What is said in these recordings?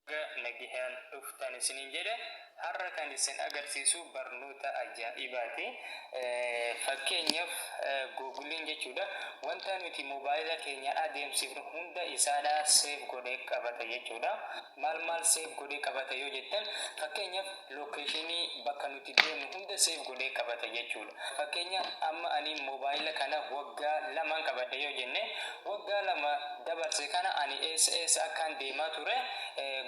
nagihan dhuftan isiniin jedhe har'a kan isin agarsiisu barnoota ajaa'ibaati. Fakkeenyaaf Googleen jechuudha wanta nuti mobaayila keenya adeemsifnu hunda isaadhaa seef godhee qabata jechuudha. Maal seef godhee qabata yoo jettan fakkeenyaaf lookeeshinii bakka nuti deemnu hunda seef godhee qabata jechuudha. Fakkeenyaaf amma ani mobaayila kana waggaa 2 qabadha yoo jenne waggaa 2 dabarse kana ani eessa akkaan deemaa ture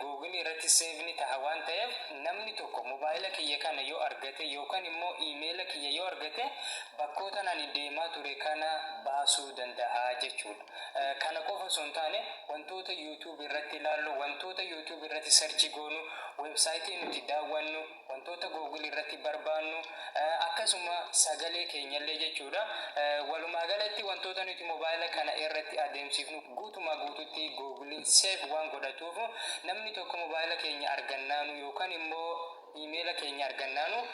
Google irratti seef ni ta'a waan ta'eef namni tokko mobaayila kiyya kana yoo argate yookaan immoo iimeela kiyya yoo argate bakkoota ani deemaa ture kana baasuu danda'a jechuudha. Kana qofa osoo hin taane wantoota YouTube irratti ilaallu, wantoota YouTube irratti search goonu, websaayitii nuti daawwannu, wantoota Google irratti barbaannu, akkasuma sagalee keenyallee jechuudha. Walumaa galatti wantoota nuti mobaayila kana irratti adeemsifnu guutumaa guututti Google seef waan godhatuuf namni tokko mobaayila keenya argannaanu yookaan immoo iimeela keenya argannaanu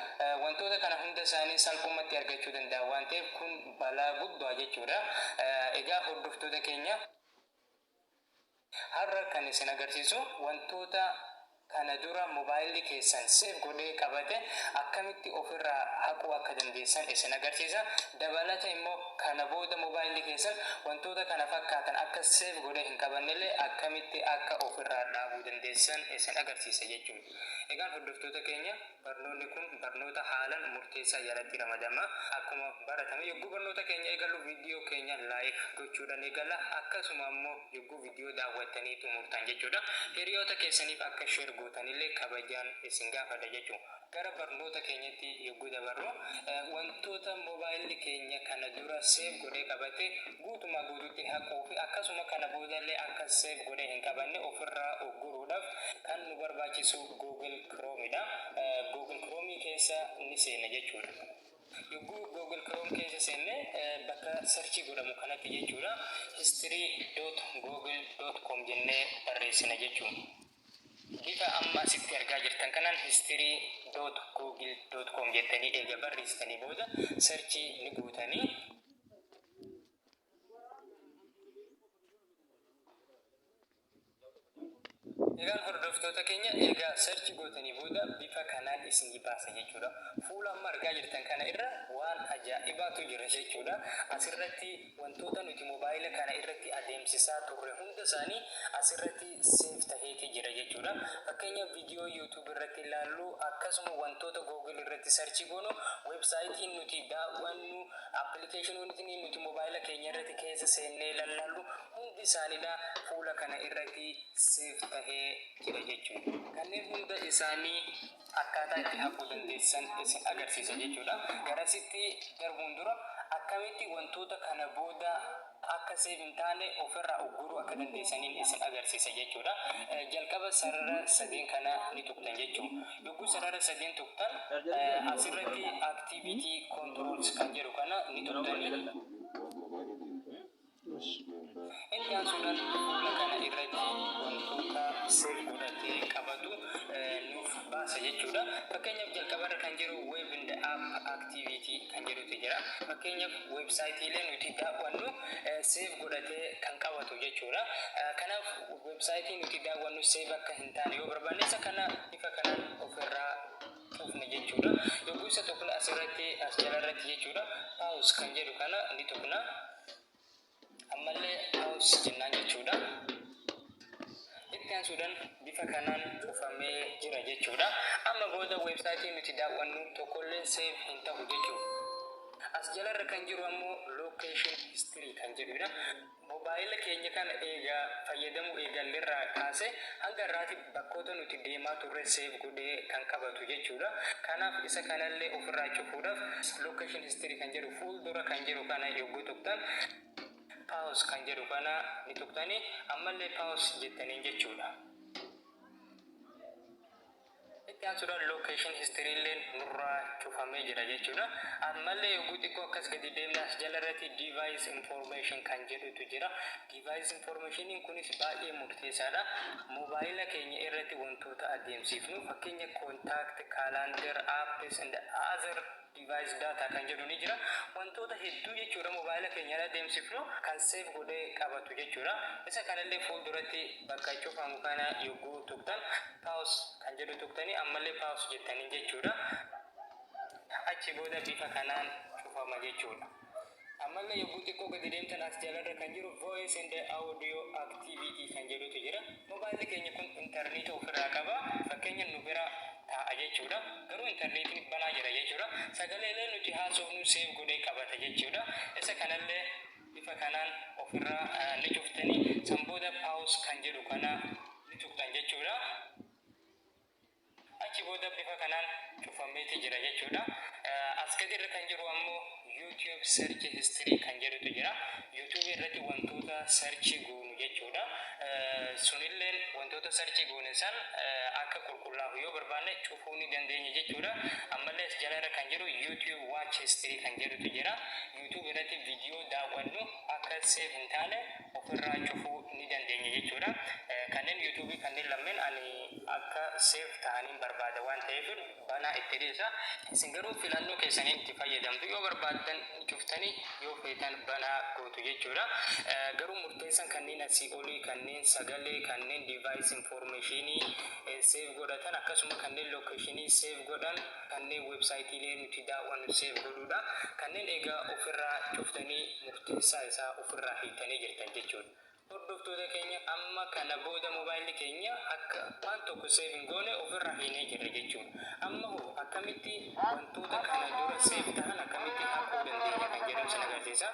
wantoota kana hunda isaanii salphumatti argachuu danda'a waan ta'eef kun balaa guddaa jechuudha. Egaa hordoftoota keenya har'a kan isin agarsiisu wantoota kana dura mobaayilli keessan seef godhee qabate akkamitti ofirraa haquu akka dandeessan isin agarsiisa. Dabalata immoo kana booda mobaayilli keessan wantoota kana fakkaatan akka seef godhee hin qabannellee akkamitti akka ofirraa dhaabuu dandeessan isin agarsiisa jechuudha. Egaan hordoftoota keenya barnoonni kun barnoota haalan murteessaa jalatti ramadama. Akkuma baratame yogguu barnoota keenya eegallu viidiyoo keenya laayik gochuudhaan eegalla. Akkasuma immoo yogguu viidiyoo daawwattanii xumurtan jechuudha. Hiriyoota keessaniif akka sheer gootanillee kabajaan isin gaafadha jechuudha. Gara barnoota keenyatti yogguu dabarru wantoota mobaayilli keenya kana dura seef godhee qabate guutumaa guututti haquu fi akkasuma kana boodallee akka seef godhee hin qabanne ofirraa ugguruudhaaf kan nu barbaachisu Google Chromeedha. Google Chrome keessa ni seena jechuudha. Yogguu Google Chrome keessa seenne bakka search godhamu kanatti jechuudha history.google.com jennee barreessina jechuudha. Bifa amma asitti argaa jirtan kanaan history.google.com jettanii eega barreessitanii booda search ni gootanii egaan hordoftoota keenya egaa search gootanii booda bifa kanaan isin baasa jechuudha. Fuula amma argaa jirtan kana irra waan ajaa'ibaatu jira jechuudha. Asirratti wantoota nuti mobaayila kana irratti adeemsisaa turre hunda isaanii asirratti seef taheeti jira jechuudha. Fakkeenya viidiyoo YouTube irratti ilaallu akkasuma wantoota Google irratti search goonu, websaayitiin nuti daawwannu, appilikeeshinoonni nuti mobaayila keenya irratti keessa seennee lallaallu hundi isaaniidha fuula kana irratti seef tahee jira jechuudha. Kanneen hunda isaanii akkaataa itti haquu dandeessan isin agarsiisa jechuudha. Garasitti darbuun dura akkamitti wantoota kana booda akka seef hin taane ofirraa ugguruu akka dandeessaniin isin agarsiisa jechuudha. Jalqaba sarara 3 kana ni tuqtan jechuudha. Yogguu sarara 3 tuqtan asirratti activity controls kan jedhu kana ni tuqtanii inni aansuudhaan fuula kana irratti wantoota seef godhatee qabatu nuuf baasa jechuudha. Fakkeenyaaf jalqabarra kan jiru web and app activity kan jedhutu jira. Fakkeenyaaf websaayitiilee nuti daawwannu seef godhatee kan qabatu jechuudha. Kanaaf websaayitii nuti daawwannu seef akka hin taane yoo barbaanne isa kana bifa kanaan ofirraa tuqna jechuudha. Yogguu isa tuqna asirratti as jalarratti jechuudha pause kan jedhu kana ni tuqna. Ammallee pause jennaan jechuudha. Itti aansuudhaan bifa kanaan cufamee jira jechuudha. Amma booda websaayitii nuti daawwannu tokkollee seef hin ta'u jechuudha. As jalarra kan jiru ammoo location history kan jedhudha. Mobaayila keenya kana eegaa fayyadamuu eegalleerraa kaase hanga irraatti bakkoota nuti deemaa turre seef godhee kan qabatu jechuudha. Kanaaf isa kanallee ofirraa cufuudhaaf location history kan jedhu fuuldura kan jiru kana yogguu tuqtan pause kan jedhu kana ni tuqtanii ammallee pause jettaniin jechuudha. Itti aansuudhaan location history illee nurraa cufama. cufamee jira jechuudha. Ammallee yogguu xiqqoo akkas gadi deemnas jalarratti device information kan jedhutu jira. Device informationiin kunis baay'ee murteessaadha. Mobaayila keenya irratti wantoota adeemsifnu fakkeenya contact, calendar, apps and other device data kan jedhu ni jira. Wantoota hedduu jechuudha mobaayila keenya irra adeemsifnu kan save godhee qabatu jechuudha. Isa kanallee fuulduratti bakka cufamu kana yogguu tuqtan pause kan jedhu tuqtanii ammallee pause jettanii jechuudha. Achi booda bifa kanaan cufama jechuudha. Ammallee yogguu xiqqoo gadi deemtan as jalarra kan jiru voice and audio activity kan jedhutu jira. Mobaayilli keenya kun intarneetii ofirraa qaba. Fakkeenya nu bira taa'a jechuudha. Garuu intarneetiin banaa jira jechuudha. Sagaleelee nuti haasofnu save godhee qabata jechuudha. Isa kanallee bifa kanaan ofirraa ni cuftanii sanbooda pause kan jedhu kana ni tuqtan jechuudha. Achi booda bifa kanaan cufameeti jira jechuudha. As gadirra kan jiru ammoo YouTube search history kan jedhutu jira. YouTube irratti wantoota search goonu jechuudha. Sunilleen wantoota search goone san akka qulqullaa'u yoo barbaanne cufuu ni dandeenya jechuudha. Ammallee as jalarra kan jiru YouTube watch history kan jedhutu jira. YouTube irratti viidiyoo daawwannu akka save hin taane ofirraa cufuu ni dandeenya jechuudha. Kanneen YouTube kanneen lameen ani akka save ta'anii barbaada waan ta'eef banaa itti dhiisa. Isin garuu filannoo keessanii itti fayyadamtu yoo barbaaddan cuftanii yoo feetan banaa gootu jechuudha. Garuu murteessan kanneen asii olii kanneen sagalee kanneen device informationii save godhatan akkasuma kanneen locationii save godhan kanneen websaayitii nuti daawwannu save godhuudha. Kanneen egaa ofirraa cuftanii murteessaa isaa ofirraa hiitanii jirtan jechuudha. Hordoftoota keenya amma kana booda mobaayilli keenya akka waan tokko save hin goone ofirraa hiinee jira jechuudha. Amma hoo akkamitti wantoota kana dura save ta'an akkamitti haquu dandeenya kan jedhamu sana agarsiisa.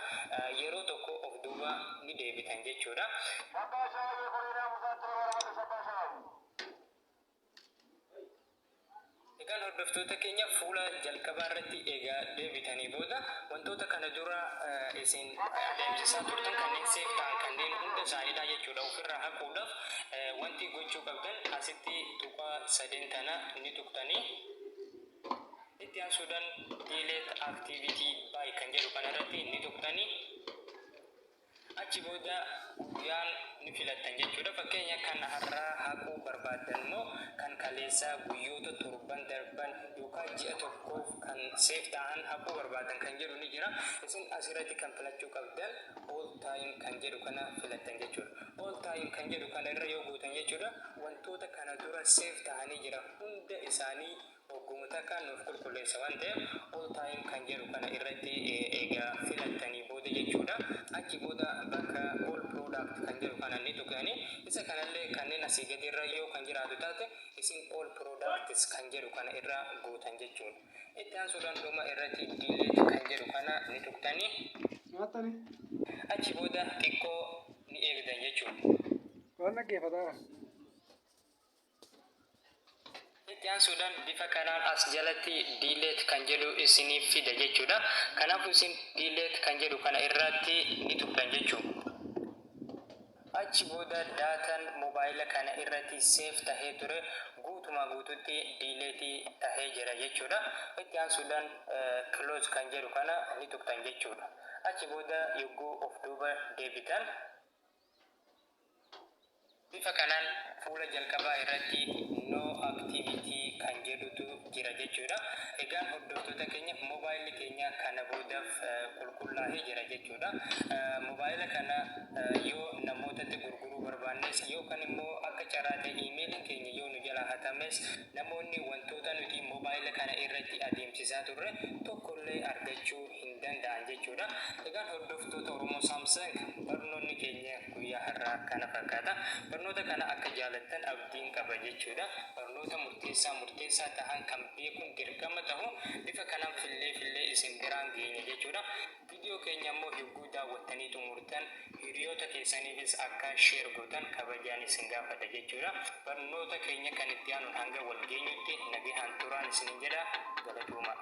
Yeroo tokko of duuba ni deebitan jechuudha. Egaan hordoftoota keenya fuula jalqabaa irratti egaa deebitanii booda wantoota kana dura isin adeemsisaa turtan kanneen save ta'an kanneen hunda isaaniidha jechuudha. Ofirraa haquudhaaf wanti gochuu qabdan asitti tuqaa sadeen tana ni tuqtanii itti aansuudhaan delete activity by kan jedhu kanarratti ni tuqtanii achi booda guyyaan ni filattan jechuudha. Fakkeenya kan har'aa haquu barbaadan immoo kan kaleessaa guyyoota torban darban yookaan ji'a tokkoof kan save ta'an haquu barbaadan kan jedhu ni jira. Isin asirratti kan filachuu qabdan all time kan jedhu kana filattan jechuudha. All time kan jedhu kana irra yoo gootan jechuudha wantoota kana dura save ta'anii jira hunda isaanii hoggumata kan nuuf qulqulleessa waan ta'eef all time kan jedhu kana irratti egaa filattanii booda jechuudha. Achi booda bakka all product kan jedhu kana ni tuqanii isa kanallee kanneen asii gadi irra yoo kan jiraatu taate isin all products kan jedhu kana irra gootan jechuudha. Itti aansuudhaan dhuma irratti delete kan jedhu kana ni tuqtanii achi booda xiqqoo ni eegdan jechuudha. Waan dhaggeeffataa itti aansuudhaan bifa kanaan as jalatti delete kan jedhu isiniif fida jechuudha. Kanaafuu isin delete kan jedhu kana irratti ni tuqtan jechuudha. Achi booda daataan mobaayila kana irratti save tahee ture guutumaa guututti delete tahee jira jechuudha. Itti aansuudhaan close kan jedhu kana ni tuqtan jechuudha. Achi booda yogguu of duuba deebitan bifa kanaan fuula jalqabaa irratti no activity kan jedhutu jira jechuudha. Egaan hordoftoota keenya mobaayilli keenya kana boodaaf qulqullaa'ee jira jechuudha. Mobaayila kana yoo namootatti gurguruu barbaannes yookaan immoo akka carraa ta'e iimeeliin keenya yoo nu jalaa hatames namoonni wantoota nuti mobaayila kana irratti adeemsisaa turre tokkollee argachuu hin danda'an jechuudha. Egaan hordoftoota Oromoo Samsung barnoonni keenya guyyaa har'aa kana fakkaata. Barnoota kana akka jaalattan abdiin qaba jechuudha. Barnoota murteessaa ta'an kan beekuun dirqama ta'u bifa kanaan fillee isin biraan geenya jechuudha. Viidiyoo keenya immoo yogguu daawwattanii xumurtan hiriyoota keessaniifis akka share gootan kabajaan isin gaafadha jechuudha. Barnoota keenya kan itti aanuun hanga wal geenyutti nagaan turaan isin jedha. Galatooma.